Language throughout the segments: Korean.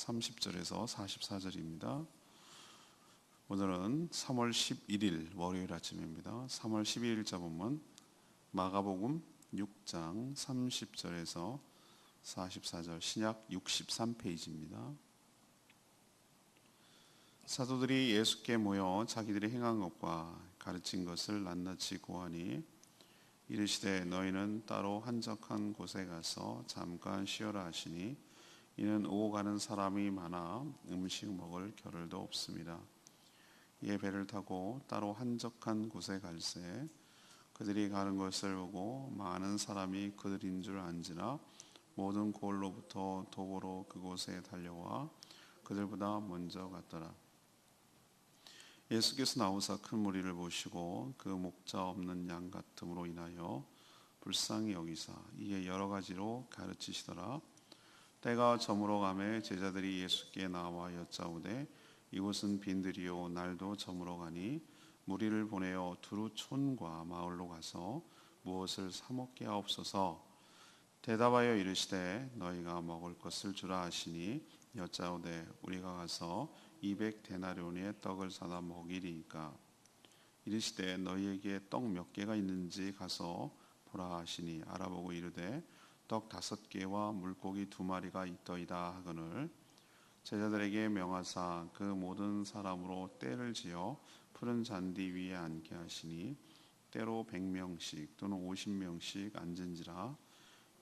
30절에서 44절입니다. 오늘은 3월 11일 월요일 아침입니다. 3월 12일자 본문 마가복음 6장 30절에서 44절, 신약 63페이지입니다. 사도들이 예수께 모여 자기들이 행한 것과 가르친 것을 낱낱이 고하니 이르시되 너희는 따로 한적한 곳에 가서 잠깐 쉬어라 하시니 이는 오고 가는 사람이 많아 음식 먹을 겨를도 없습니다. 이에 배를 타고 따로 한적한 곳에 갈새 그들이 가는 것을 보고 많은 사람이 그들인 줄 안지라 모든 고을로부터 도보로 그곳에 달려와 그들보다 먼저 갔더라. 예수께서 나오사 큰 무리를 보시고 그 목자 없는 양 같음으로 인하여 불쌍히 여기사 이에 여러 가지로 가르치시더라. 때가 저물어 가매 제자들이 예수께 나와 여짜오되 이곳은 빈들이요 날도 저물어 가니 무리를 보내어 두루 촌과 마을로 가서 무엇을 사 먹게 하옵소서. 대답하여 이르시되 너희가 먹을 것을 주라 하시니 여짜오되 우리가 가서 200데나리온의 떡을 사다 먹이리이까. 이르시되 너희에게 떡 몇 개가 있는지 가서 보라 하시니 알아보고 이르되 떡 5개와 물고기 2마리가 있더이다 하거늘 제자들에게 명하사 그 모든 사람으로 떼를 지어 푸른 잔디 위에 앉게 하시니 때로 100명씩 또는 50명씩 앉은지라.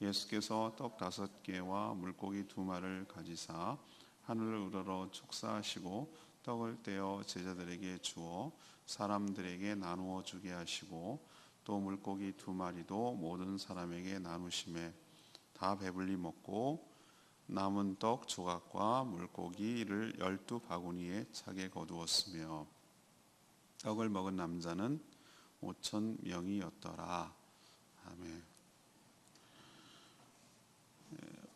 예수께서 떡 5개와 물고기 2마리를 가지사 하늘을 우러러 축사하시고 떡을 떼어 제자들에게 주어 사람들에게 나누어 주게 하시고 또 물고기 2마리도 모든 사람에게 나누시매 다 배불리 먹고 남은 떡 조각과 물고기를 12바구니에 차게 거두었으며 떡을 먹은 남자는 5,000명이었더라. 아멘.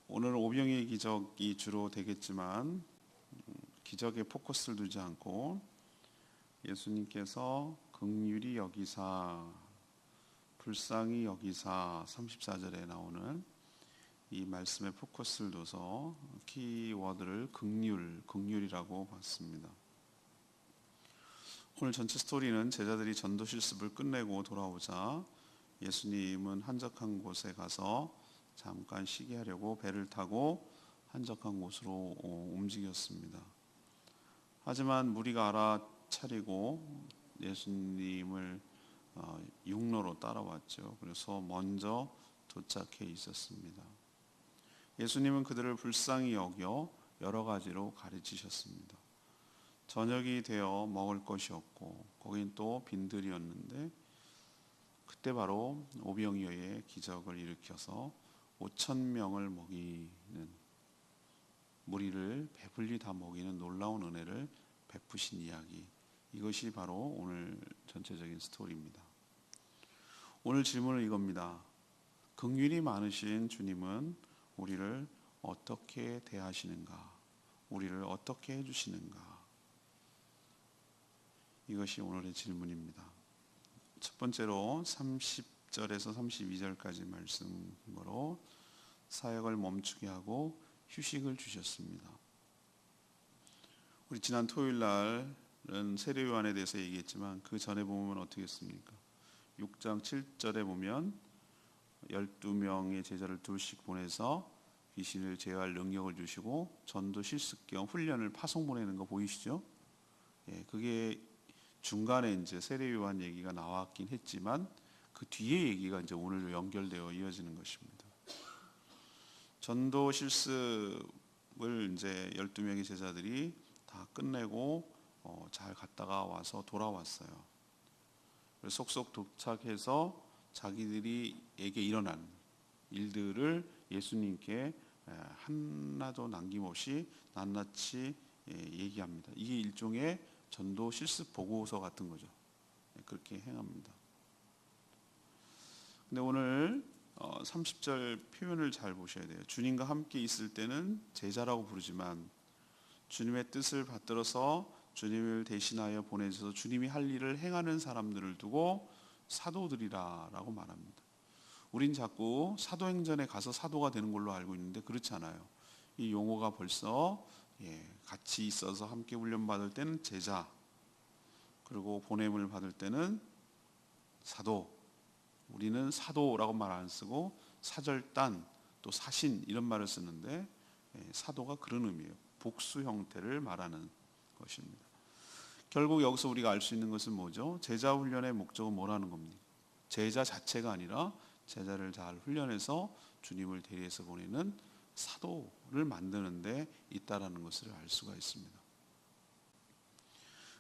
오늘 오병이의 기적이 주로 되겠지만 기적에 포커스를 두지 않고 예수님께서 긍휼히 여기사 불쌍히 여기사 34절에 나오는 이 말씀에 포커스를 둬서 키워드를 긍휼이라고 봤습니다. 오늘 전체 스토리는 제자들이 전도 실습을 끝내고 돌아오자 예수님은 한적한 곳에 가서 잠깐 쉬게 하려고 배를 타고 한적한 곳으로 움직였습니다. 하지만 무리가 알아차리고 예수님을 육로로 따라왔죠. 그래서 먼저 도착해 있었습니다. 예수님은 그들을 불쌍히 여겨 여러 가지로 가르치셨습니다. 저녁이 되어 먹을 것이 없고 거긴 또 빈들이었는데 그때 바로 오병이어의 기적을 일으켜서 5,000명을 먹이는 무리를 배불리 다 먹이는 놀라운 은혜를 베푸신 이야기, 이것이 바로 오늘 전체적인 스토리입니다. 오늘 질문은 이겁니다. 긍휼이 많으신 주님은 우리를 어떻게 대하시는가? 우리를 어떻게 해주시는가? 이것이 오늘의 질문입니다. 첫 번째로 30절에서 32절까지 말씀으로 사역을 멈추게 하고 휴식을 주셨습니다. 우리 지난 토요일 날은 세례요한에 대해서 얘기했지만 그 전에 보면 어떻게 했습니까? 6장 7절에 보면 12명의 제자를 둘씩 보내서 귀신을 제어할 능력을 주시고 전도 실습 겸 훈련을 파송 보내는 거 보이시죠? 예, 그게 중간에 이제 세례요한 얘기가 나왔긴 했지만 그 뒤에 얘기가 이제 오늘 연결되어 이어지는 것입니다. 전도 실습을 이제 12명의 제자들이 다 끝내고 잘 갔다가 와서 돌아왔어요. 그래서 속속 도착해서 자기들이에게 일어난 일들을 예수님께 하나도 남김없이 낱낱이 얘기합니다. 이게 일종의 전도 실습 보고서 같은 거죠. 그렇게 행합니다. 근데 오늘 30절 표현을 잘 보셔야 돼요. 주님과 함께 있을 때는 제자라고 부르지만 주님의 뜻을 받들어서 주님을 대신하여 보내셔서 주님이 할 일을 행하는 사람들을 두고 사도들이라고 말합니다. 우린 자꾸 사도행전에 가서 사도가 되는 걸로 알고 있는데 그렇지 않아요. 이 용어가 벌써 같이 있어서 함께 훈련받을 때는 제자, 그리고 보냄을 받을 때는 사도. 우리는 사도라고 말 안 쓰고 사절단, 또 사신 이런 말을 쓰는데 사도가 그런 의미예요. 복수 형태를 말하는 것입니다. 결국 여기서 우리가 알 수 있는 것은 뭐죠? 제자 훈련의 목적은 뭐라는 겁니까? 제자 자체가 아니라 제자를 잘 훈련해서 주님을 대리해서 보내는 사도를 만드는 데 있다라는 것을 알 수가 있습니다.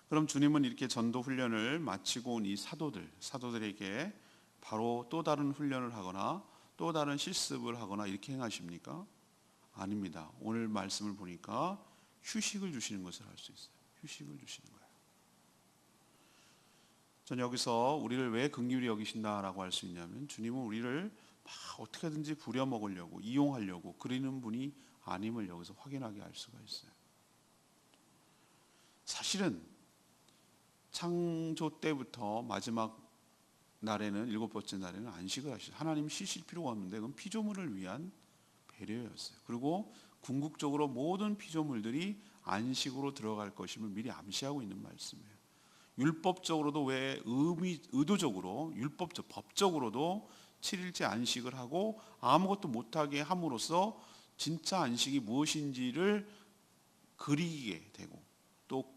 그럼 주님은 이렇게 전도 훈련을 마치고 온 이 사도들에게 바로 또 다른 훈련을 하거나 또 다른 실습을 하거나 이렇게 행하십니까? 아닙니다. 오늘 말씀을 보니까 휴식을 주시는 것을 알 수 있어요. 휴식을 주시는 거예요. 전 여기서 우리를 왜 긍휼히 여기신다라고 할 수 있냐면, 주님은 우리를 막 어떻게든지 부려먹으려고, 이용하려고 그리는 분이 아님을 여기서 확인하게 할 수가 있어요. 사실은 창조 때부터 마지막 날에는, 7번째 날에는 안식을 하시죠. 하나님 쉬실 필요가 없는데 그건 피조물을 위한 배려였어요. 그리고 궁극적으로 모든 피조물들이 안식으로 들어갈 것임을 미리 암시하고 있는 말씀이에요. 율법적으로도 왜 의도적으로, 법적으로도 7일째 안식을 하고 아무것도 못하게 함으로써 진짜 안식이 무엇인지를 그리게 되고 또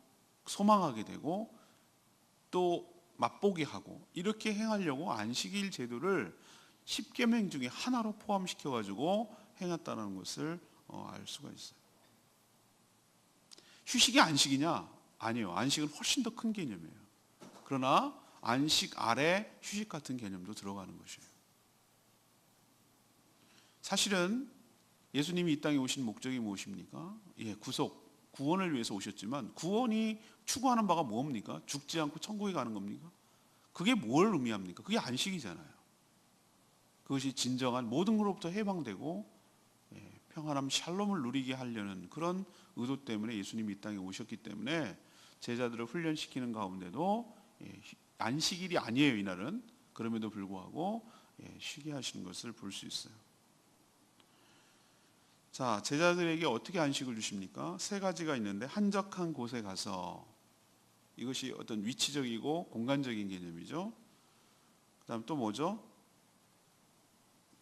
소망하게 되고 또 맛보게 하고, 이렇게 행하려고 안식일 제도를 10계명 중에 하나로 포함시켜 가지고 행했다는 것을 알 수가 있어요. 휴식이 안식이냐? 아니요. 안식은 훨씬 더 큰 개념이에요. 그러나 안식 아래 휴식 같은 개념도 들어가는 것이에요. 사실은 예수님이 이 땅에 오신 목적이 무엇입니까? 구속, 구원을 위해서 오셨지만 구원이 추구하는 바가 뭡니까? 죽지 않고 천국에 가는 겁니까? 그게 뭘 의미합니까? 그게 안식이잖아요. 그것이 진정한 모든 것으로부터 해방되고 평안함, 샬롬을 누리게 하려는 그런 의도 때문에 예수님이 이 땅에 오셨기 때문에 제자들을 훈련시키는 가운데도 안식일이 아니에요, 이날은. 그럼에도 불구하고 쉬게 하시는 것을 볼 수 있어요. 자, 제자들에게 어떻게 안식을 주십니까? 3가지가 있는데, 한적한 곳에 가서, 이것이 어떤 위치적이고 공간적인 개념이죠. 그 다음 또 뭐죠?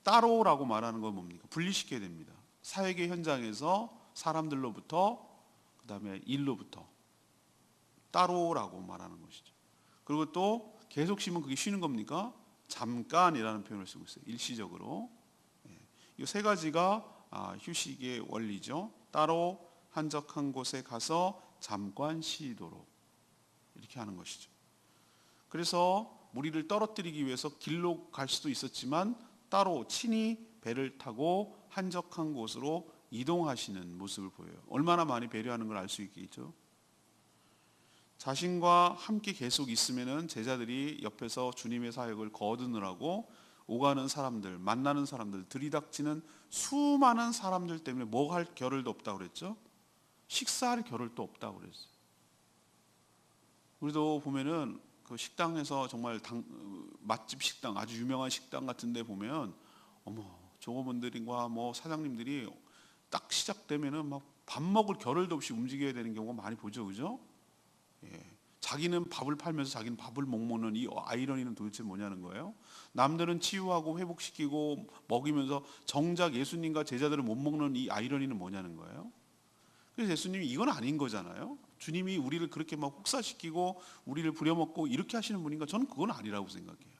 따로라고 말하는 건 뭡니까? 분리시켜야 됩니다. 사회계 현장에서 사람들로부터, 그 다음에 일로부터 따로라고 말하는 것이죠. 그리고 또 계속 쉬면 그게 쉬는 겁니까? 잠깐이라는 표현을 쓰고 있어요. 일시적으로. 이 3가지가 휴식의 원리죠. 따로, 한적한 곳에 가서 잠깐 쉬도록, 이렇게 하는 것이죠. 그래서 무리를 떨어뜨리기 위해서 길로 갈 수도 있었지만 따로 친히 배를 타고 한적한 곳으로 이동하시는 모습을 보여요. 얼마나 많이 배려하는 걸 알 수 있겠죠. 자신과 함께 계속 있으면은 제자들이 옆에서 주님의 사역을 거두느라고 오가는 사람들, 만나는 사람들, 들이닥치는 수많은 사람들 때문에 뭐 할 겨를도 없다고 그랬죠. 식사할 겨를도 없다고 그랬어요. 우리도 보면은 그 식당에서 정말 맛집 식당, 아주 유명한 식당 같은 데 보면 종업원들과 사장님들이 딱 시작되면은 막 밥 먹을 겨를도 없이 움직여야 되는 경우가 많이 보죠. 그죠? 자기는 밥을 팔면서 자기는 밥을 못 먹는 이 아이러니는 도대체 뭐냐는 거예요. 남들은 치유하고 회복시키고 먹이면서 정작 예수님과 제자들은 못 먹는 이 아이러니는 뭐냐는 거예요. 그래서 예수님이 이건 아닌 거잖아요. 주님이 우리를 그렇게 막 혹사시키고 우리를 부려먹고 이렇게 하시는 분인가? 저는 그건 아니라고 생각해요.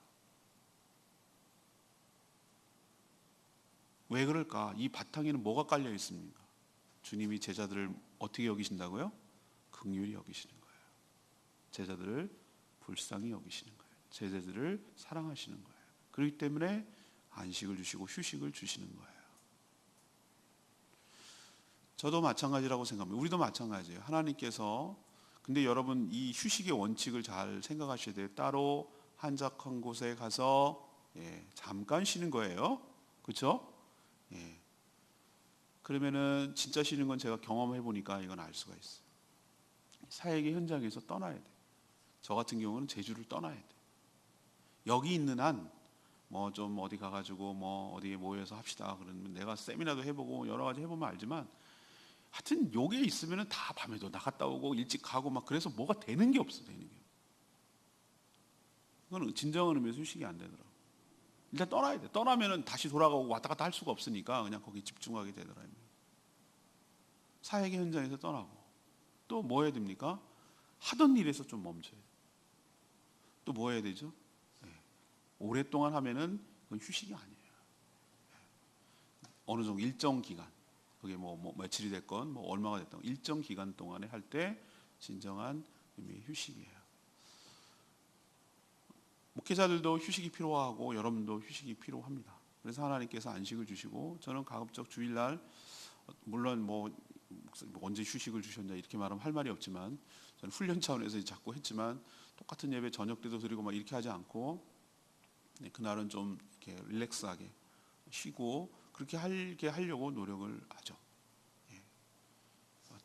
왜 그럴까? 이 바탕에는 뭐가 깔려 있습니까? 주님이 제자들을 어떻게 여기신다고요? 긍휼히 여기시는 거예요. 제자들을 불쌍히 여기시는 거예요. 제자들을 사랑하시는 거예요. 그렇기 때문에 안식을 주시고 휴식을 주시는 거예요. 저도 마찬가지라고 생각합니다. 우리도 마찬가지예요. 하나님께서, 근데 여러분 이 휴식의 원칙을 잘 생각하셔야 돼요. 따로 한적한 곳에 가서 잠깐 쉬는 거예요. 그렇죠? 그러면은 진짜 쉬는 건 제가 경험해 보니까 이건 알 수가 있어요. 사역의 현장에서 떠나야 돼. 저 같은 경우는 제주를 떠나야 돼. 여기 있는 한 좀 어디 가가지고 어디에 모여서 합시다 그러면 내가 세미나도 해보고 여러 가지 해보면 알지만 하여튼 요게 있으면 다 밤에도 나갔다 오고 일찍 가고 막 그래서 뭐가 되는 게 없어. 되는 게. 그건 진정한 의미에서 휴식이 안 되더라고. 일단 떠나야 돼. 떠나면은 다시 돌아가고 왔다 갔다 할 수가 없으니까 그냥 거기 집중하게 되더라고요. 사역의 현장에서 떠나고 또 뭐 해야 됩니까? 하던 일에서 좀 멈춰야 돼. 또 뭐 해야 되죠? 네. 오랫동안 하면은 그건 휴식이 아니에요. 어느 정도 일정 기간, 그게 뭐 며칠이 됐건 뭐 얼마가 됐던 일정 기간 동안에 할 때 진정한 의미의 휴식이에요. 목회자들도 휴식이 필요하고 여러분도 휴식이 필요합니다. 그래서 하나님께서 안식을 주시고 저는 가급적 주일날 물론 뭐 언제 휴식을 주셨냐 이렇게 말하면 할 말이 없지만 저는 훈련 차원에서 자꾸 했지만 똑같은 예배 저녁 때도 드리고 막 이렇게 하지 않고 그날은 좀 이렇게 릴렉스하게 쉬고 그렇게 하려고 노력을 하죠.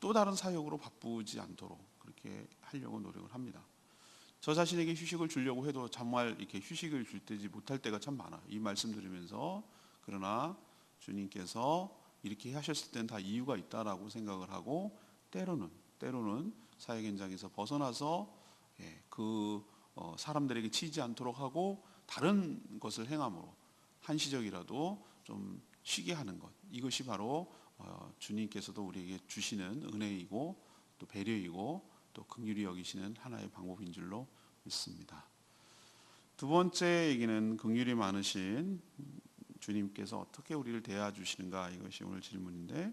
또 다른 사역으로 바쁘지 않도록 그렇게 하려고 노력을 합니다. 저 자신에게 휴식을 주려고 해도 정말 이렇게 휴식을 줄 때지 못할 때가 참 많아요. 이 말씀 들으면서 그러나 주님께서 이렇게 하셨을 때는 다 이유가 있다라고 생각을 하고 때로는 사역 현장에서 벗어나서 사람들에게 치이지 않도록 하고 다른 것을 행함으로 한시적이라도 좀 쉬게 하는 것, 이것이 바로 주님께서도 우리에게 주시는 은혜이고 또 배려이고 또 긍휼히 여기시는 하나의 방법인 줄로 믿습니다. 두 번째 얘기는 긍휼이 많으신 주님께서 어떻게 우리를 대해 주시는가, 이것이 오늘 질문인데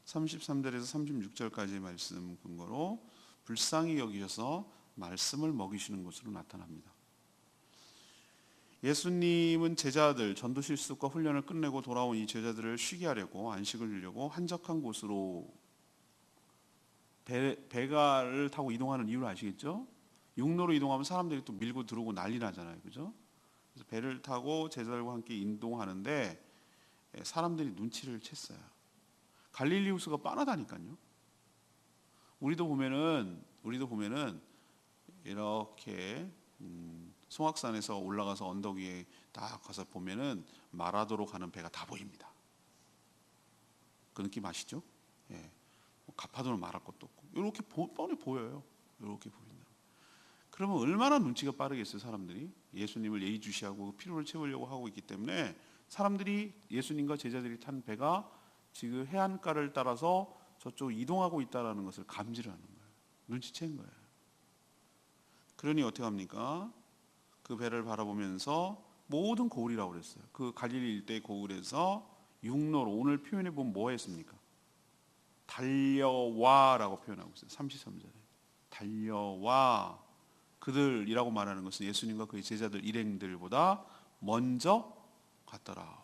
33절에서 36절까지의 말씀 근거로 불쌍히 여기셔서 말씀을 먹이시는 것으로 나타납니다. 예수님은 제자들 전도 실습과 훈련을 끝내고 돌아온 이 제자들을 쉬게 하려고 안식을 주려고 한적한 곳으로 배가를 타고 이동하는 이유를 아시겠죠? 육로로 이동하면 사람들이 또 밀고 들어오고 난리 나잖아요, 그죠? 그래서 배를 타고 제자들과 함께 이동하는데 사람들이 눈치를 챘어요. 갈릴리 호수가 빤하다니까요. 우리도 보면은 이렇게 송악산에서 올라가서 언덕 위에 딱 가서 보면은 마라도로 가는 배가 다 보입니다. 그 느낌 아시죠? 예. 가파도는 말할 것도 없고 이렇게 뻔히 보여요. 이렇게 보인다. 그러면 얼마나 눈치가 빠르겠어요, 사람들이. 예수님을 예의주시하고 필요를 채우려고 하고 있기 때문에 사람들이 예수님과 제자들이 탄 배가 지금 해안가를 따라서 저쪽 이동하고 있다는 것을 감지를 하는 거예요. 눈치챈 거예요. 그러니 어떻게 합니까? 그 배를 바라보면서 모든 고을이라고 그랬어요. 그 갈릴리 일대의 고을에서 육로로, 오늘 표현해 보면 뭐 했습니까? 달려와라고 표현하고 있어요. 33절에 달려와. 그들이라고 말하는 것은 예수님과 그의 제자들 일행들보다 먼저 갔더라.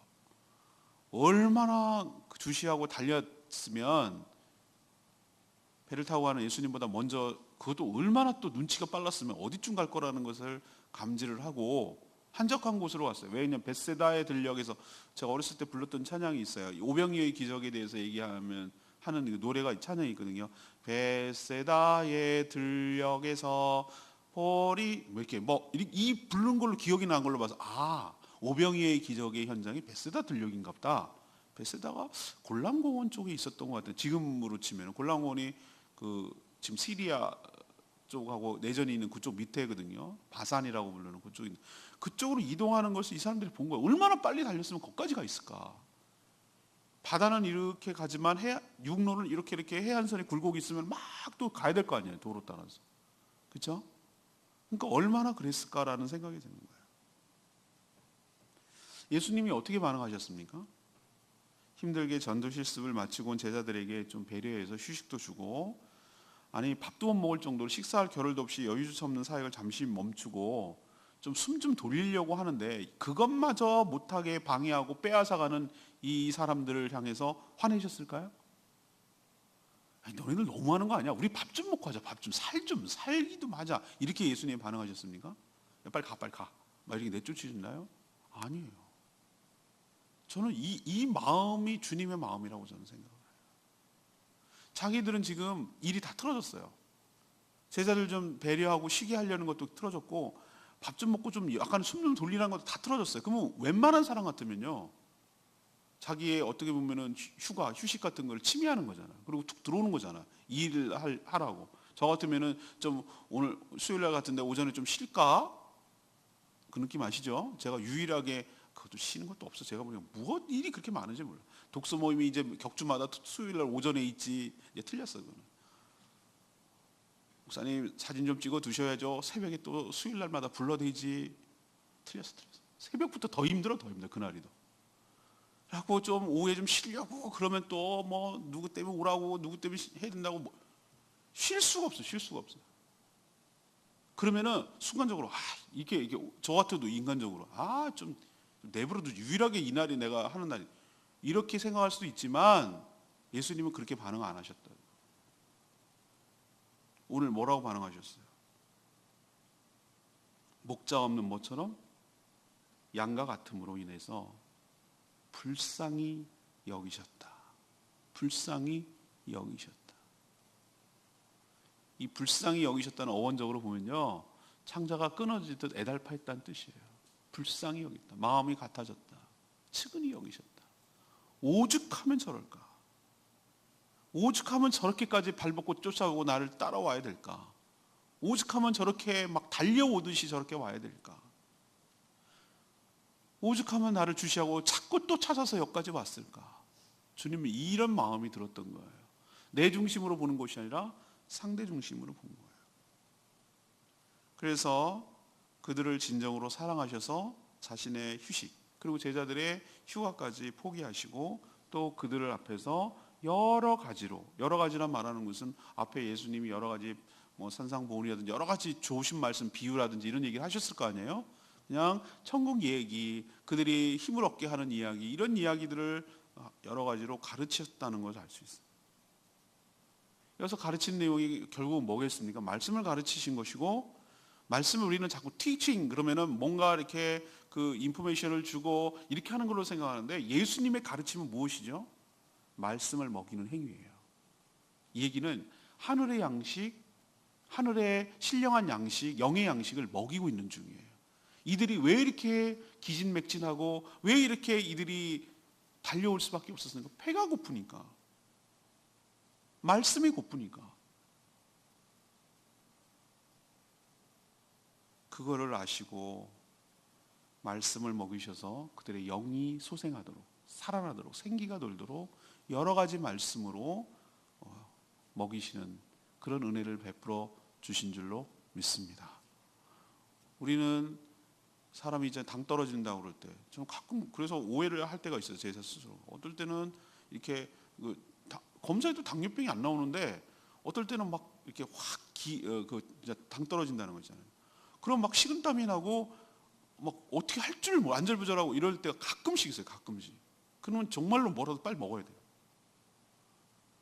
얼마나 주시하고 달렸으면 배를 타고 가는 예수님보다 먼저, 그것도 얼마나 또 눈치가 빨랐으면 어디쯤 갈 거라는 것을 감지를 하고 한적한 곳으로 왔어요. 왜냐하면 벳세다의 들녘에서 제가 어렸을 때 불렀던 찬양이 있어요. 오병이어의 기적에 대해서 얘기하면 하는 노래가 찬양이 있거든요. 벳세다의 들녘에서 볼이 이 부른 걸로 기억이 난 걸로 봐서 오병이어의 기적의 현장이 벳세다 들녘인가 보다. 벳세다가 골람공원 쪽에 있었던 것 같아요. 지금으로 치면 골람공원이 지금 시리아 쪽하고 내전이 있는 그쪽 밑에거든요. 바산이라고 부르는 그쪽으로 이동하는 것을 이 사람들이 본 거예요. 얼마나 빨리 달렸으면 거기까지 가 있을까. 바다는 이렇게 가지만 육로는 이렇게 해안선이 굴곡이 있으면 막 또 가야 될 거 아니에요, 도로 따라서. 그렇죠? 그러니까 얼마나 그랬을까라는 생각이 드는 거예요. 예수님이 어떻게 반응하셨습니까? 힘들게 전도 실습을 마치고 온 제자들에게 좀 배려해서 휴식도 주고, 아니 밥도 못 먹을 정도로 식사할 겨를도 없이 여유조차 없는 사역을 잠시 멈추고 좀 숨 좀 돌리려고 하는데 그것마저 못하게 방해하고 빼앗아가는 이 사람들을 향해서 화내셨을까요? 아니, 너네들 너무하는 거 아니야? 우리 밥 좀 먹고 하자. 밥 좀 살기도 하자. 이렇게 예수님이 반응하셨습니까? 야, 빨리 가 막 이렇게 내쫓으셨나요? 아니에요. 저는 이 마음이 주님의 마음이라고 저는 생각을 해요. 자기들은 지금 일이 다 틀어졌어요. 제자들 좀 배려하고 쉬게 하려는 것도 틀어졌고 밥 좀 먹고 좀 약간 숨 좀 돌리라는 것도 다 틀어졌어요. 그러면 웬만한 사람 같으면요, 자기의 어떻게 보면은 휴가, 휴식 같은 걸 침해하는 거잖아. 그리고 툭 들어오는 거잖아. 일을 하라고. 저 같으면은 좀 오늘 수요일 날 같은데 오전에 좀 쉴까? 그 느낌 아시죠? 제가 유일하게 그것도 쉬는 것도 없어. 제가 보니까 무엇 일이 그렇게 많은지 몰라. 독서 모임이 이제 격주마다 수요일 날 오전에 있지. 이제 틀렸어 그거는. 목사님 사진 좀 찍어 두셔야죠. 새벽에 또 수요일 날마다 불러대지. 틀렸어. 새벽부터 더 힘들어 그날이 더. 라고 좀 오후에 좀 쉬려고 그러면 또 뭐 누구 때문에 오라고 누구 때문에 해야 된다고 뭐 쉴 수가 없어. 그러면은 순간적으로 이게 저 같아도 인간적으로 좀 내버려도 유일하게 이날이 내가 하는 날이 이렇게 생각할 수도 있지만 예수님은 그렇게 반응 안 하셨다. 오늘 뭐라고 반응하셨어요? 목자 없는 뭐처럼 양과 같음으로 인해서 불쌍히 여기셨다. 불쌍히 여기셨다. 이 불쌍히 여기셨다는 어원적으로 보면요, 창자가 끊어지듯 애달파했다는 뜻이에요. 불쌍히 여겼다. 마음이 같아졌다. 측은히 여기셨다. 오죽하면 저럴까? 오죽하면 저렇게까지 발벗고 쫓아오고 나를 따라와야 될까? 오죽하면 저렇게 막 달려오듯이 저렇게 와야 될까? 오죽하면 나를 주시하고 자꾸 또 찾아서 여기까지 왔을까? 주님은 이런 마음이 들었던 거예요. 내 중심으로 보는 것이 아니라 상대 중심으로 본 거예요. 그래서 그들을 진정으로 사랑하셔서 자신의 휴식 그리고 제자들의 휴가까지 포기하시고 또 그들을 앞에서 여러 가지란 말하는 것은 앞에 예수님이 여러 가지 뭐 산상보훈이라든지 여러 가지 좋으신 말씀 비유라든지 이런 얘기를 하셨을 거 아니에요. 그냥 천국 얘기, 그들이 힘을 얻게 하는 이야기, 이런 이야기들을 여러 가지로 가르치셨다는 것을 알 수 있어요. 여기서 가르친 내용이 결국은 뭐겠습니까? 말씀을 가르치신 것이고, 말씀을 우리는 자꾸 티칭 그러면은 뭔가 이렇게 그 인포메이션을 주고 이렇게 하는 걸로 생각하는데, 예수님의 가르침은 무엇이죠? 말씀을 먹이는 행위예요. 이 얘기는 하늘의 양식, 하늘의 신령한 양식, 영의 양식을 먹이고 있는 중이에요. 이들이 왜 이렇게 기진맥진하고 왜 이렇게 이들이 달려올 수밖에 없었습니까? 배가 고프니까. 말씀이 고프니까. 그거를 아시고 말씀을 먹이셔서 그들의 영이 소생하도록, 살아나도록, 생기가 돌도록 여러 가지 말씀으로 먹이시는 그런 은혜를 베풀어 주신 줄로 믿습니다. 우리는 사람이 이제 당 떨어진다고 그럴 때, 저는 가끔 그래서 오해를 할 때가 있어요. 제 스스로. 어떨 때는 이렇게 검사해도 당뇨병이 안 나오는데, 어떨 때는 막 이렇게 당 떨어진다는 거 있잖아요. 그럼 막 식은땀이 나고 막 어떻게 할 줄 안절부절하고 이럴 때가 가끔씩 있어요. 가끔씩. 그러면 정말로 뭐라도 빨리 먹어야 돼요.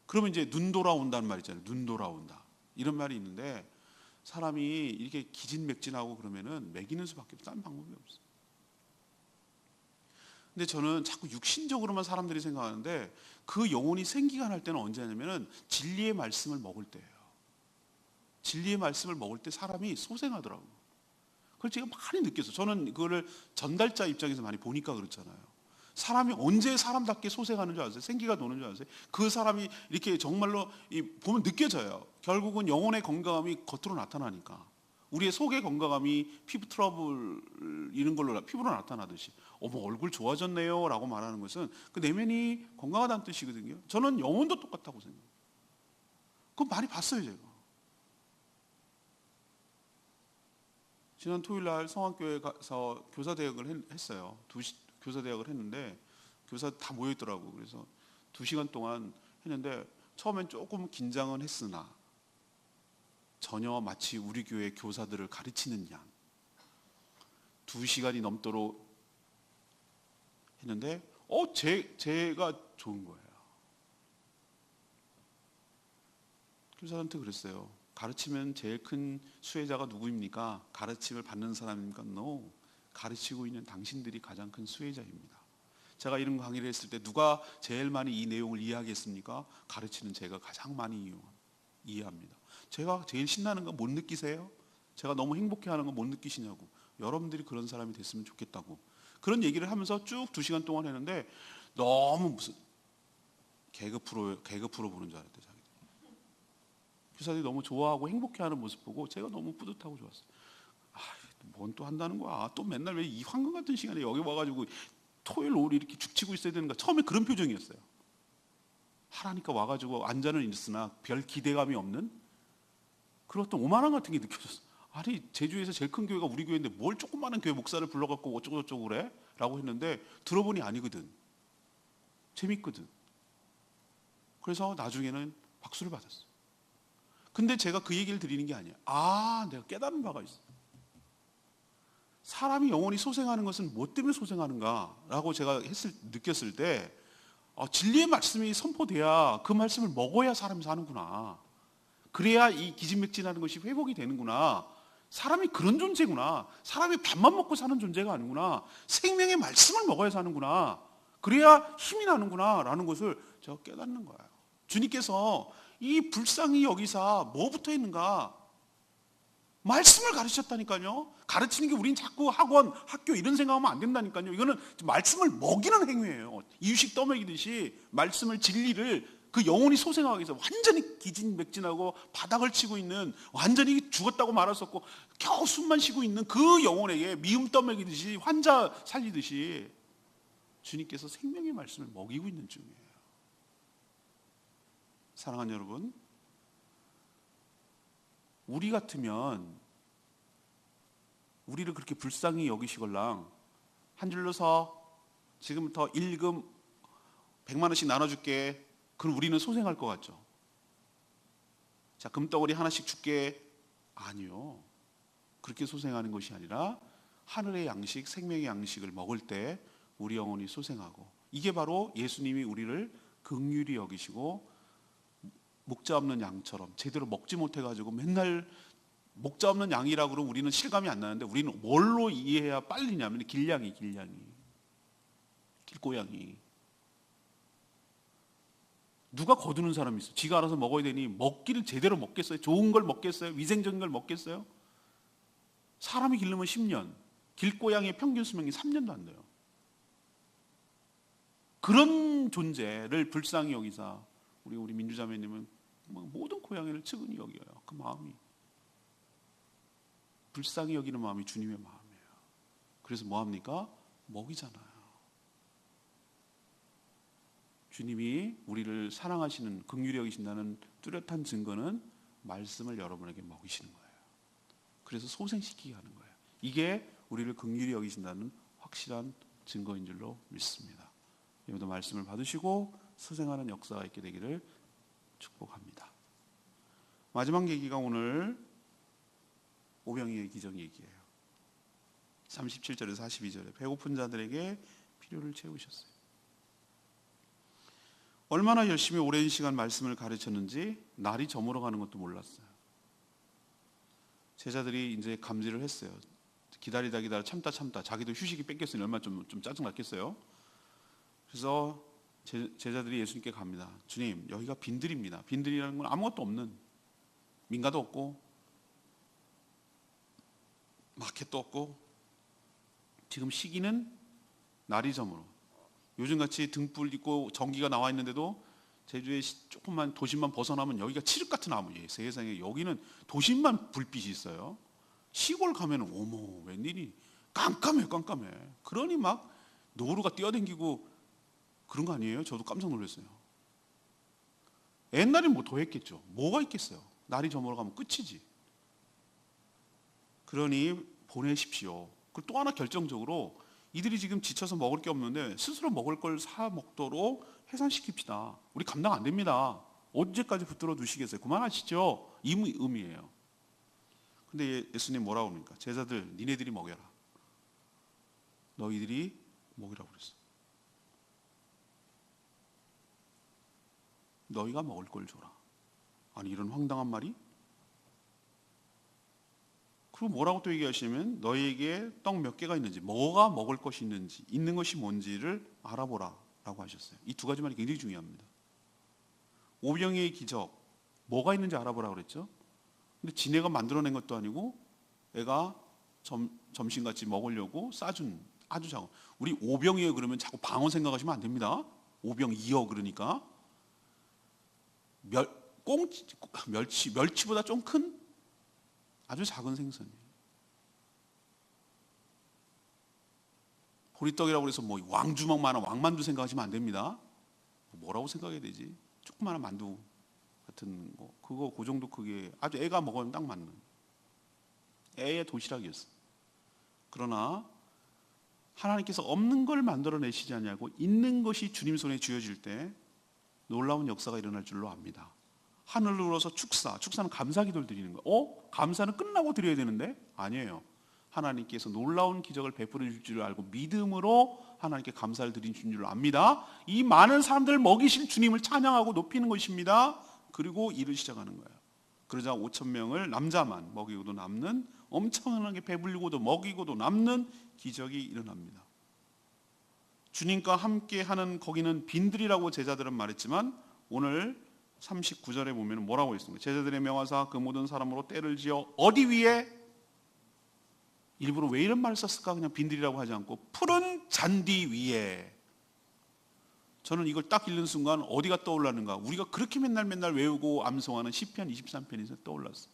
그러면 이제 눈 돌아온다는 말 있잖아요. 눈 돌아온다. 이런 말이 있는데, 사람이 이렇게 기진맥진하고 그러면은 먹이는 수밖에 없어요. 다른 방법이 없어요. 근데 저는 자꾸 육신적으로만 사람들이 생각하는데, 그 영혼이 생기가 날 때는 언제냐면은 진리의 말씀을 먹을 때예요. 진리의 말씀을 먹을 때 사람이 소생하더라고요. 그걸 제가 많이 느꼈어요. 저는 그거를 전달자 입장에서 많이 보니까 그렇잖아요. 사람이 언제 사람답게 소생하는 줄 아세요? 생기가 도는 줄 아세요? 그 사람이 이렇게 정말로 보면 느껴져요. 결국은 영혼의 건강함이 겉으로 나타나니까. 우리의 속의 건강함이 피부 트러블 이런 걸로 피부로 나타나듯이 어머 얼굴 좋아졌네요 라고 말하는 것은 그 내면이 건강하다는 뜻이거든요. 저는 영혼도 똑같다고 생각해요. 그거 많이 봤어요 제가. 지난 토요일 날 성황교회 가서 교사대학을 했어요. 교사대학을 했는데 교사 다 모여있더라고. 그래서 2시간 동안 했는데 처음엔 조금 긴장은 했으나 전혀 마치 우리 교회 교사들을 가르치는 양 2시간이 넘도록 했는데 제가 좋은 거예요. 교사한테 그랬어요. 가르치면 제일 큰 수혜자가 누구입니까? 가르침을 받는 사람입니까? No. 가르치고 있는 당신들이 가장 큰 수혜자입니다. 제가 이런 강의를 했을 때 누가 제일 많이 이 내용을 이해하겠습니까? 가르치는 제가 가장 많이 이해합니다. 제가 제일 신나는 거 못 느끼세요? 제가 너무 행복해하는 거 못 느끼시냐고. 여러분들이 그런 사람이 됐으면 좋겠다고. 그런 얘기를 하면서 쭉 2시간 동안 했는데 너무 무슨 개그 프로 보는 줄 알았대. 자기 교사들이 너무 좋아하고 행복해하는 모습 보고 제가 너무 뿌듯하고 좋았어요. 뭔 또 한다는 거야. 또 맨날 왜 이 황금 같은 시간에 여기 와가지고 토요일 오늘 이렇게 죽치고 있어야 되는가. 처음에 그런 표정이었어요. 하라니까 와가지고 앉아는 있으나 별 기대감이 없는 그런 어떤 오만함 같은 게 느껴졌어. 아니 제주에서 제일 큰 교회가 우리 교회인데 뭘 조그마한 교회 목사를 불러갖고 어쩌고저쩌고 그래? 라고 했는데 들어보니 아니거든. 재밌거든. 그래서 나중에는 박수를 받았어요. 근데 제가 그 얘기를 드리는 게 아니에요. 내가 깨달은 바가 있어. 사람이 영원히 소생하는 것은 뭐 때문에 소생하는가 라고 제가 느꼈을 때 진리의 말씀이 선포돼야 그 말씀을 먹어야 사람이 사는구나. 그래야 이 기진맥진하는 것이 회복이 되는구나. 사람이 그런 존재구나. 사람이 밥만 먹고 사는 존재가 아니구나. 생명의 말씀을 먹어야 사는구나. 그래야 힘이 나는구나 라는 것을 제가 깨닫는 거예요. 주님께서 이 불쌍히 여기사 뭐 붙어 있는가? 말씀을 가르쳤다니까요. 가르치는 게 우린 자꾸 학원, 학교 이런 생각하면 안 된다니까요. 이거는 말씀을 먹이는 행위예요. 이유식 떠먹이듯이 말씀을 진리를 그 영혼이 소생하기 위해서 완전히 기진맥진하고 바닥을 치고 있는 완전히 죽었다고 말했었고 겨우 숨만 쉬고 있는 그 영혼에게 미움 떠먹이듯이 환자 살리듯이 주님께서 생명의 말씀을 먹이고 있는 중이에요. 사랑하는 여러분, 우리 같으면 우리를 그렇게 불쌍히 여기시걸랑 한 줄로 서 지금부터 일금 100만 원씩 나눠줄게. 그럼 우리는 소생할 것 같죠? 자, 금덩어리 하나씩 줄게. 아니요. 그렇게 소생하는 것이 아니라 하늘의 양식, 생명의 양식을 먹을 때 우리 영혼이 소생하고, 이게 바로 예수님이 우리를 긍휼히 여기시고 목자 없는 양처럼 제대로 먹지 못해가지고 맨날 목자 없는 양이라고 그러면 우리는 실감이 안 나는데 우리는 뭘로 이해해야 빨리냐면 길냥이 길고양이. 누가 거두는 사람이 있어? 지가 알아서 먹어야 되니 먹기를 제대로 먹겠어요? 좋은 걸 먹겠어요? 위생적인 걸 먹겠어요? 사람이 기르면 10년, 길고양이의 평균 수명이 3년도 안 돼요. 그런 존재를 불쌍히 여기사 우리 민주자매님은 모든 고양이를 측은히 여겨요. 그 마음이 불쌍히 여기는 마음이 주님의 마음이에요. 그래서 뭐합니까? 먹이잖아요. 주님이 우리를 사랑하시는, 긍휼히 여기신다는 뚜렷한 증거는 말씀을 여러분에게 먹이시는 거예요. 그래서 소생시키게 하는 거예요. 이게 우리를 긍휼히 여기신다는 확실한 증거인 줄로 믿습니다. 여러분도 말씀을 받으시고 소생하는 역사가 있게 되기를 축복합니다. 마지막 얘기가 오늘 오병이의 기적 얘기예요. 37절에서 42절에 배고픈 자들에게 필요를 채우셨어요. 얼마나 열심히 오랜 시간 말씀을 가르쳤는지 날이 저물어가는 것도 몰랐어요. 제자들이 이제 감지를 했어요. 기다리다 참다 자기도 휴식이 뺏겼으니 얼마나 좀 짜증났겠어요. 그래서 제자들이 예수님께 갑니다. 주님, 여기가 빈들입니다. 빈들이라는 건 아무것도 없는, 민가도 없고 마켓도 없고, 지금 시기는 날이 저물어. 요즘같이 등불 있고 전기가 나와 있는데도 제주의 조금만 도심만 벗어나면 여기가 칠흑 같은 나무예요. 세상에 여기는 도심만 불빛이 있어요. 시골 가면 어머 웬일이 깜깜해. 그러니 막 노루가 뛰어댕기고 그런 거 아니에요? 저도 깜짝 놀랐어요. 옛날엔 뭐 더 했겠죠. 뭐가 있겠어요. 날이 저물어가면 끝이지. 그러니 보내십시오. 그리고 또 하나 결정적으로 이들이 지금 지쳐서 먹을 게 없는데 스스로 먹을 걸 사 먹도록 해산시킵시다. 우리 감당 안 됩니다. 언제까지 붙들어 두시겠어요? 그만하시죠. 이 의미예요. 근데 예수님 뭐라고 합니까? 제자들 니네들이 먹여라. 너희들이 먹이라고 그랬어. 너희가 먹을 걸 줘라. 아니 이런 황당한 말이? 그리고 뭐라고 또 얘기하시면 너희에게 떡 몇 개가 있는지, 뭐가 먹을 것이 있는지, 있는 것이 뭔지를 알아보라 라고 하셨어요. 이 두 가지 말이 굉장히 중요합니다. 오병이의 기적, 뭐가 있는지 알아보라 그랬죠. 근데 지네가 만들어낸 것도 아니고 애가 점심같이 먹으려고 싸준 아주 작은. 우리 오병이어 그러면 자꾸 방어 생각하시면 안 됩니다. 오병이어 그러니까 멸치보다 좀 큰 아주 작은 생선이에요. 보리떡이라고 해서 뭐 왕주먹만한 왕만두 생각하시면 안 됩니다. 뭐라고 생각해야 되지? 조그마한 만두 같은 거, 그거 그 정도 크기에 아주 애가 먹으면 딱 맞는 애의 도시락이었어요. 그러나 하나님께서 없는 걸 만들어내시지 않냐고 있는 것이 주님 손에 쥐어질 때 놀라운 역사가 일어날 줄로 압니다. 하늘을 우러서 축사는 감사기도를 드리는 거예요. 감사는 끝나고 드려야 되는데 아니에요. 하나님께서 놀라운 기적을 베풀어 줄 줄 알고 믿음으로 하나님께 감사를 드린 줄 압니다. 이 많은 사람들을 먹이실 주님을 찬양하고 높이는 것입니다. 그리고 일을 시작하는 거예요. 그러자 5,000명을 남자만 먹이고도 남는, 엄청나게 배불리고도 먹이고도 남는 기적이 일어납니다. 주님과 함께하는 거기는 빈들이라고 제자들은 말했지만 오늘 39절에 보면 뭐라고 했습니까? 제자들의 명하사 그 모든 사람으로 때를 지어 어디 위에, 일부러 왜 이런 말을 썼을까? 그냥 빈들이라고 하지 않고 푸른 잔디 위에. 저는 이걸 딱 읽는 순간 어디가 떠올랐는가? 우리가 그렇게 맨날 외우고 암송하는 시편 23편에서 떠올랐어요.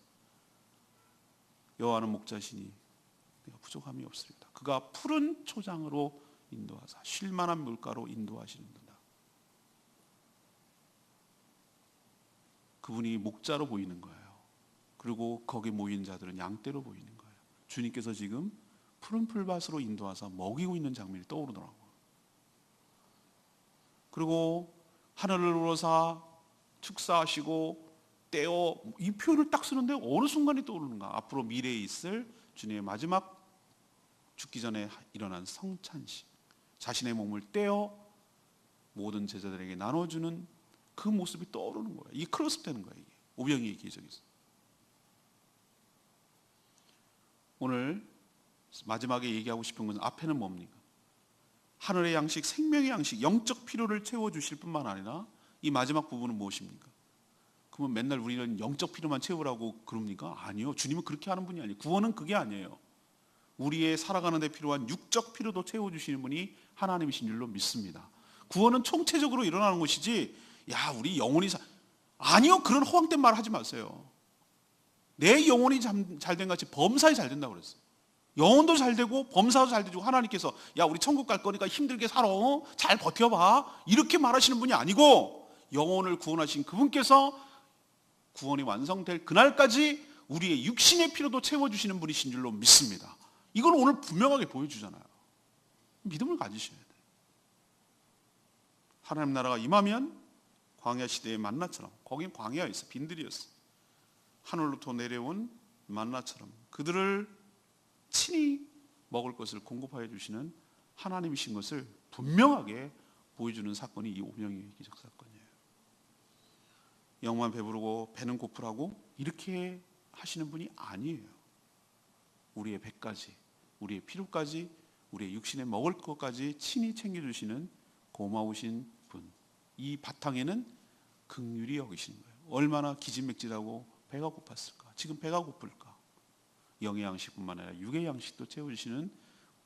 여호와는 목자시니 내가 부족함이 없으리다. 그가 푸른 초장으로 인도하사 쉴만한 물가로 인도하시는도다. 그분이 목자로 보이는 거예요. 그리고 거기 모인 자들은 양떼로 보이는 거예요. 주님께서 지금 푸른 풀밭으로 인도하사 먹이고 있는 장면이 떠오르더라고요. 그리고 하늘을 우러사 축사하시고 떼어, 이 표현을 딱 쓰는데 어느 순간에 떠오르는가? 앞으로 미래에 있을 주님의 마지막 죽기 전에 일어난 성찬식, 자신의 몸을 떼어 모든 제자들에게 나눠주는 그 모습이 떠오르는 거예요. 이게 크로스되는 거예요. 이게 오병이의 기적이 있어요. 오늘 마지막에 얘기하고 싶은 것은 앞에는 뭡니까? 하늘의 양식, 생명의 양식, 영적 필요를 채워주실 뿐만 아니라 이 마지막 부분은 무엇입니까? 그러면 맨날 우리는 영적 필요만 채우라고 그럽니까? 아니요. 주님은 그렇게 하는 분이 아니에요. 구원은 그게 아니에요. 우리의 살아가는 데 필요한 육적 필요도 채워주시는 분이 하나님이신 줄로 믿습니다. 구원은 총체적으로 일어나는 것이지, 야 우리 영혼이 아니요. 그런 허황된 말 하지 마세요. 내 영혼이 잘된 같이 범사에 잘 된다고 그랬어요. 영혼도 잘 되고 범사도 잘 되고, 하나님께서 야 우리 천국 갈 거니까 힘들게 살아, 잘 버텨봐, 이렇게 말하시는 분이 아니고, 영혼을 구원하신 그분께서 구원이 완성될 그날까지 우리의 육신의 필요도 채워주시는 분이신 줄로 믿습니다. 이걸 오늘 분명하게 보여주잖아요. 믿음을 가지셔야 돼요. 하나님 나라가 임하면 광야 시대의 만나처럼, 거긴 광야였어, 빈들이었어. 하늘로부터 내려온 만나처럼 그들을 친히 먹을 것을 공급하여 주시는 하나님이신 것을 분명하게 보여주는 사건이 이 오병이어의 기적 사건이에요. 영만 배부르고 배는 고프라고 이렇게 하시는 분이 아니에요. 우리의 배까지, 우리의 필요까지, 우리의 육신에 먹을 것까지 친히 챙겨주시는 고마우신 분. 이 바탕에는 긍휼히 여기시는 거예요. 얼마나 기진맥진하고 배가 고팠을까? 지금 배가 고플까? 영의 양식뿐만 아니라 육의 양식도 채워주시는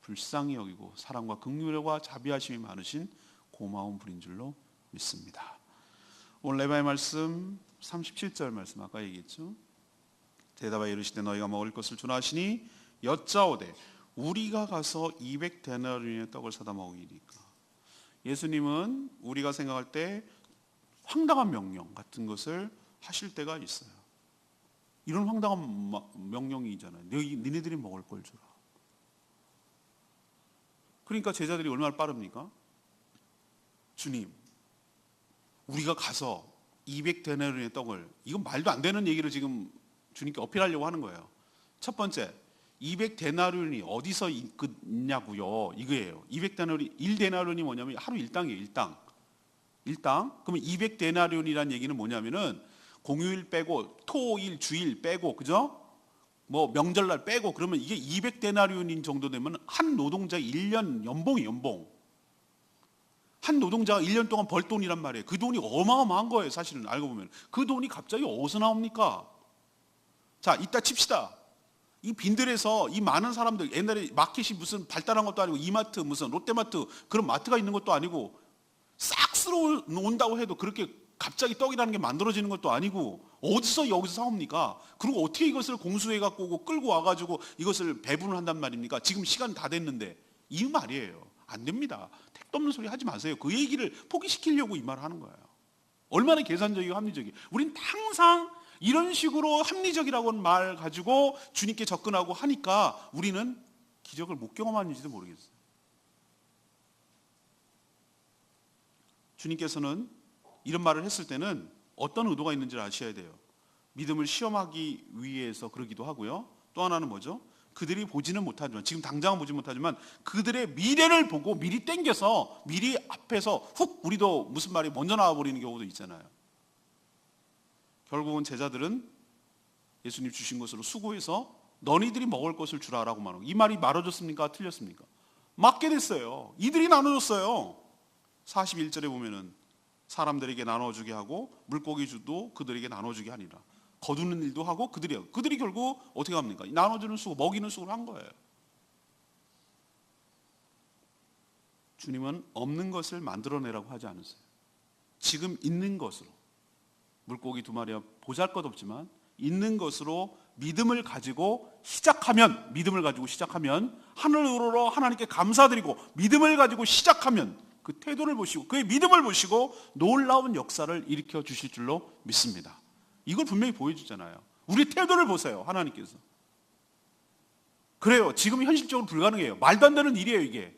불쌍히 여기고 사랑과 긍휼과 자비하심이 많으신 고마운 분인 줄로 믿습니다. 오늘 레바의 말씀 37절 말씀 아까 얘기했죠. 대답하여 이르시되 너희가 먹을 것을 주라 하시니 여짜오되 우리가 가서 200데나리온의 떡을 사다 먹이리까. 예수님은 우리가 생각할 때 황당한 명령 같은 것을 하실 때가 있어요. 이런 황당한 명령이잖아요. 니네들이 먹을 걸 주라. 그러니까 제자들이 얼마나 빠릅니까? 주님, 우리가 가서 200데나리온의 떡을, 이건 말도 안 되는 얘기를 지금 주님께 어필하려고 하는 거예요. 첫 번째, 200데나리온이 어디서 있냐고요? 이거예요. 200데나리온, 1데나리온이 뭐냐면 하루 일당이에요. 일당. 그러면 200데나리온이라는 얘기는 뭐냐면은 공휴일 빼고 토일 주일 빼고, 그죠? 뭐 명절날 빼고, 그러면 이게 200데나리온인 정도 되면 한 노동자 1년 연봉. 한 노동자가 1년 동안 벌 돈이란 말이에요. 그 돈이 어마어마한 거예요. 사실은 알고 보면 그 돈이 갑자기 어디서 나옵니까? 자, 이따 칩시다. 이 빈들에서 이 많은 사람들, 옛날에 마켓이 무슨 발달한 것도 아니고 이마트, 무슨 롯데마트 그런 마트가 있는 것도 아니고 싹 쓸어 놓는다고 해도 그렇게 갑자기 떡이라는 게 만들어지는 것도 아니고 어디서 여기서 사옵니까? 그리고 어떻게 이것을 공수해 갖고 오고 끌고 와가지고 이것을 배분을 한단 말입니까? 지금 시간 다 됐는데 이 말이에요. 안 됩니다. 택도 없는 소리 하지 마세요. 그 얘기를 포기시키려고 이 말을 하는 거예요. 얼마나 계산적이고 합리적이에요. 우린 항상 이런 식으로 합리적이라고 하는 말 가지고 주님께 접근하고 하니까 우리는 기적을 못 경험하는지도 모르겠어요. 주님께서는 이런 말을 했을 때는 어떤 의도가 있는지를 아셔야 돼요. 믿음을 시험하기 위해서 그러기도 하고요. 또 하나는 뭐죠? 그들이 보지는 못하지만, 지금 당장은 보지 못하지만 그들의 미래를 보고 미리 땡겨서 미리 앞에서 훅 우리도 무슨 말이 먼저 나와버리는 경우도 있잖아요. 결국은 제자들은 예수님 주신 것으로 수고해서 너희들이 먹을 것을 주라라고 말하고, 이 말이 말아줬습니까? 틀렸습니까? 맞게 됐어요. 이들이 나눠줬어요. 41절에 보면은 사람들에게 나눠주게 하고 물고기 주도 그들에게 나눠주게 하니라. 거두는 일도 하고 그들이 결국 어떻게 합니까? 나눠주는 수고, 먹이는 수고를 한 거예요. 주님은 없는 것을 만들어내라고 하지 않으세요. 지금 있는 것으로, 물고기 2마리와 보잘것없지만 있는 것으로 믿음을 가지고 시작하면, 하늘으로 하나님께 감사드리고 믿음을 가지고 시작하면 그 태도를 보시고 그의 믿음을 보시고 놀라운 역사를 일으켜 주실 줄로 믿습니다. 이걸 분명히 보여주잖아요. 우리 태도를 보세요. 하나님께서. 그래요. 지금 현실적으로 불가능해요. 말도 안 되는 일이에요. 이게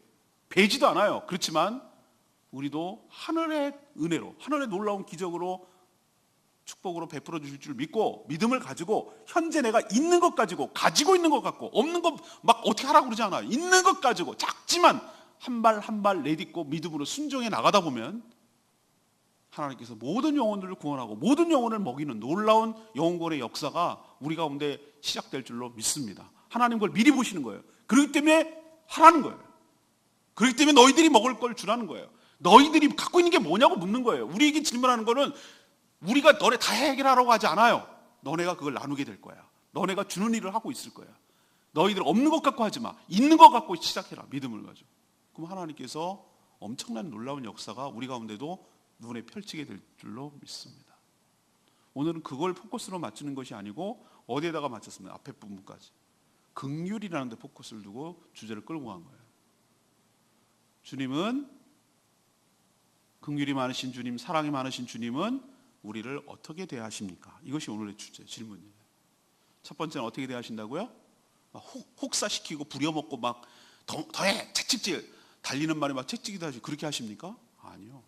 배지도 않아요. 그렇지만 우리도 하늘의 은혜로, 하늘의 놀라운 기적으로, 축복으로 베풀어 주실 줄 믿고 믿음을 가지고 현재 내가 있는 것 가지고, 가지고 있는 것 갖고, 없는 것 막 어떻게 하라고 그러지 않아요. 있는 것 가지고 작지만 한 발 한 발 내딛고 믿음으로 순종해 나가다 보면 하나님께서 모든 영혼들을 구원하고 모든 영혼을 먹이는 놀라운 영혼권의 역사가 우리 가운데 시작될 줄로 믿습니다. 하나님 그걸 미리 보시는 거예요. 그렇기 때문에 하라는 거예요. 그렇기 때문에 너희들이 먹을 걸 주라는 거예요. 너희들이 갖고 있는 게 뭐냐고 묻는 거예요. 우리에게 질문하는 거는 우리가 너네 다 해결하라고 하지 않아요. 너네가 그걸 나누게 될 거야. 너네가 주는 일을 하고 있을 거야. 너희들 없는 것 갖고 하지 마. 있는 것 갖고 시작해라. 믿음을 가지고. 그럼 하나님께서 엄청난 놀라운 역사가 우리 가운데도 눈에 펼치게 될 줄로 믿습니다. 오늘은 그걸 포커스로 맞추는 것이 아니고 어디에다가 맞췄습니다. 앞에 부분까지. 긍휼이라는 데 포커스를 두고 주제를 끌고 간 거예요. 주님은, 긍휼이 많으신 주님, 사랑이 많으신 주님은 우리를 어떻게 대하십니까? 이것이 오늘의 주제, 질문이에요. 첫 번째는 어떻게 대하신다고요? 막 혹사시키고 부려먹고 막 더해, 채찍질, 달리는 말에 막 채찍이도 하시고 그렇게 하십니까? 아니요.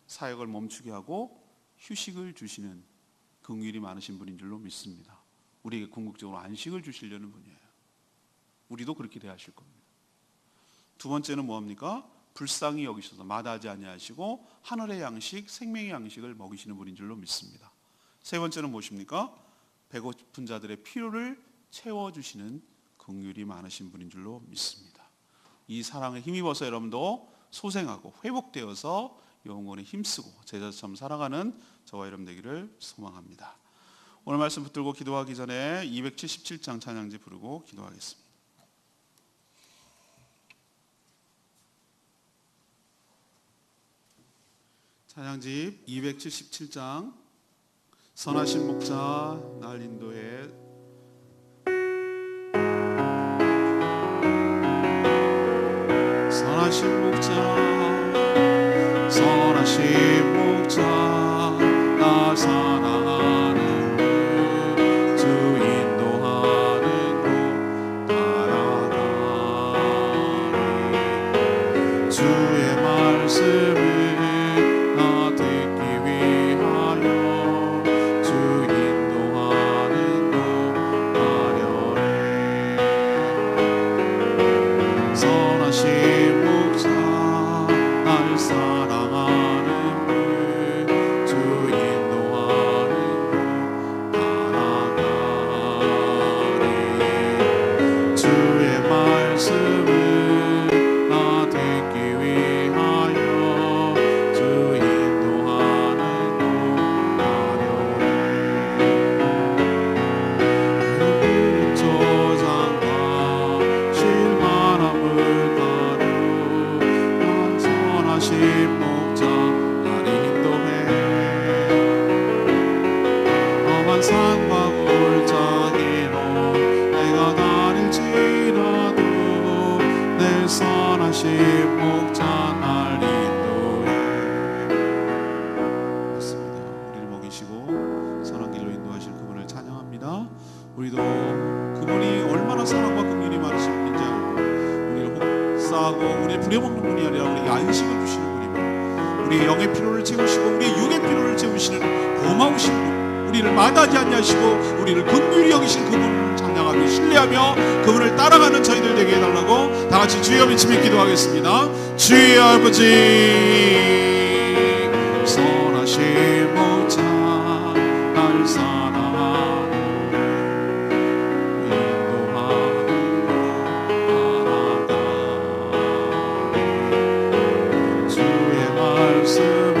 사역을 멈추게 하고 휴식을 주시는 긍휼이 많으신 분인 줄로 믿습니다. 우리에게 궁극적으로 안식을 주시려는 분이에요. 우리도 그렇게 대하실 겁니다. 두 번째는 뭐합니까? 불쌍히 여기셔서 마다하지 아니하시고 하늘의 양식, 생명의 양식을 먹이시는 분인 줄로 믿습니다. 세 번째는 무엇입니까? 배고픈 자들의 필요를 채워주시는 긍휼이 많으신 분인 줄로 믿습니다. 이 사랑에 힘입어서 여러분도 소생하고 회복되어서 영혼에 힘쓰고 제자처럼 살아가는 저와 여러분 되기를 소망합니다. 오늘 말씀 붙들고 기도하기 전에 277장 찬양지 부르고 기도하겠습니다. 찬양집 277장 선하신 목자 날 인도해. 선하신 목자, 선하신 목자 나 사랑하는 주 인도하는 곳 따라가리. 주의 말씀을 듣기 위하여 주 인도하는 곳 우리도 그분이 얼마나 사랑과 긍휼이 많으신 분인지 알고 우리를 복사하고 우리를 부려먹는 분이 아니라 우리에게 안식을 주시는 분이며 우리의 영의 필요를 채우시고 우리의 육의 필요를 채우시는 고마우신 분, 우리를 마다하지 아니하시고 우리를 긍휼히 여기신 그분을 찬양하며 신뢰하며 그분을 따라가는 저희들 되게 해달라고 다 같이 주여 외치며 기도하겠습니다. 주의 아버지 선하신 목자 날 사랑하는 인도하는 것 알아가리 주의 말씀을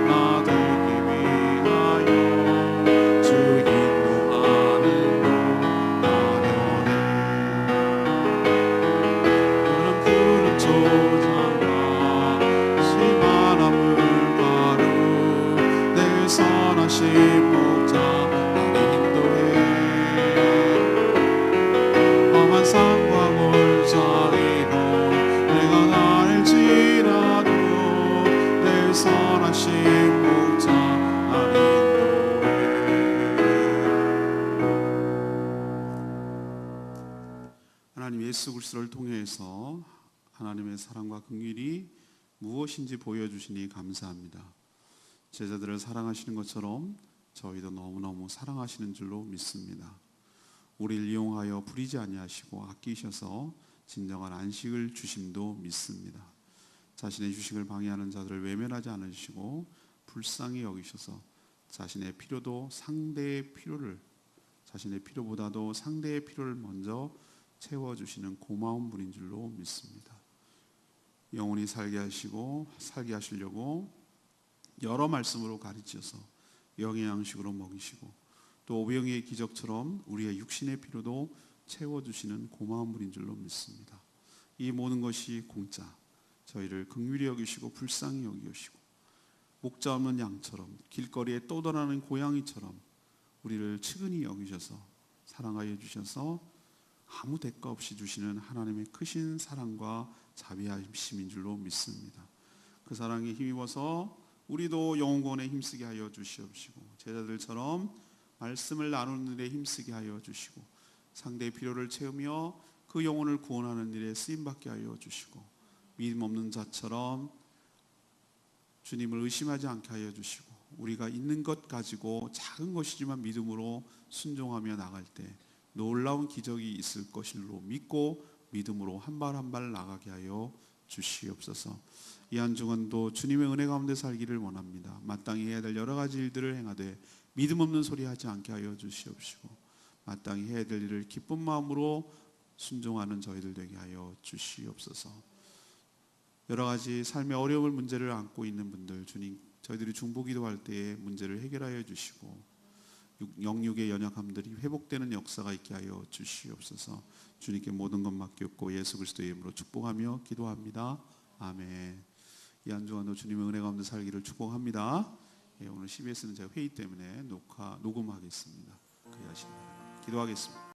나 듣기 위하여 주 인도하는 것 아련해 푸른 초장과 심한 물가루 내 선하신 목자 나를 인도해 험한 산과 골짜기로 내가 날지라도 내 선하신 목자 나를 인도해. 하나님 예수 그리스도를 통해서 하나님의 사랑과 긍휼이 무엇인지 보여주시니 감사합니다. 제자들을 사랑하시는 것처럼 저희도 너무너무 사랑하시는 줄로 믿습니다. 우리를 이용하여 부리지 아니하시고 아끼셔서 진정한 안식을 주심도 믿습니다. 자신의 휴식을 방해하는 자들을 외면하지 않으시고 불쌍히 여기셔서 자신의 필요도 상대의 필요를 자신의 필요보다도 상대의 필요를 먼저 채워주시는 고마운 분인 줄로 믿습니다. 영원히 살게 하시려고 여러 말씀으로 가르치셔서 영의 양식으로 먹이시고 또 오병이의 기적처럼 우리의 육신의 필요도 채워주시는 고마운 분인 줄로 믿습니다. 이 모든 것이 공짜, 저희를 긍휼히 여기시고 불쌍히 여기시고 목자 없는 양처럼 길거리에 떠돌아가는 고양이처럼 우리를 측은히 여기셔서 사랑하여 주셔서 아무 대가 없이 주시는 하나님의 크신 사랑과 자비하심인 줄로 믿습니다. 그 사랑에 힘입어서 우리도 영혼구원에 힘쓰게 하여 주시옵시고 제자들처럼 말씀을 나누는 일에 힘쓰게 하여 주시고 상대의 필요를 채우며 그 영혼을 구원하는 일에 쓰임받게 하여 주시고 믿음 없는 자처럼 주님을 의심하지 않게 하여 주시고 우리가 있는 것 가지고 작은 것이지만 믿음으로 순종하며 나갈 때 놀라운 기적이 있을 것일로 믿고 믿음으로 한 발 한 발 나가게 하여 주시옵소서. 이 한 주간도 주님의 은혜 가운데 살기를 원합니다. 마땅히 해야 될 여러 가지 일들을 행하되 믿음 없는 소리 하지 않게 하여 주시옵시고 마땅히 해야 될 일을 기쁜 마음으로 순종하는 저희들 되게 하여 주시옵소서. 여러 가지 삶의 어려움을 문제를 안고 있는 분들 주님 저희들이 중보기도할 때에 문제를 해결하여 주시고 영육의 연약함들이 회복되는 역사가 있게 하여 주시옵소서. 주님께 모든 것 맡겼고 예수 그리스도의 이름으로 축복하며 기도합니다. 아멘. 이 한 주간도 주님의 은혜 가운데 살기를 축복합니다. 오늘 CBS는 제가 회의 때문에 녹음하겠습니다. 그리하시기 바랍니다. 기도하겠습니다.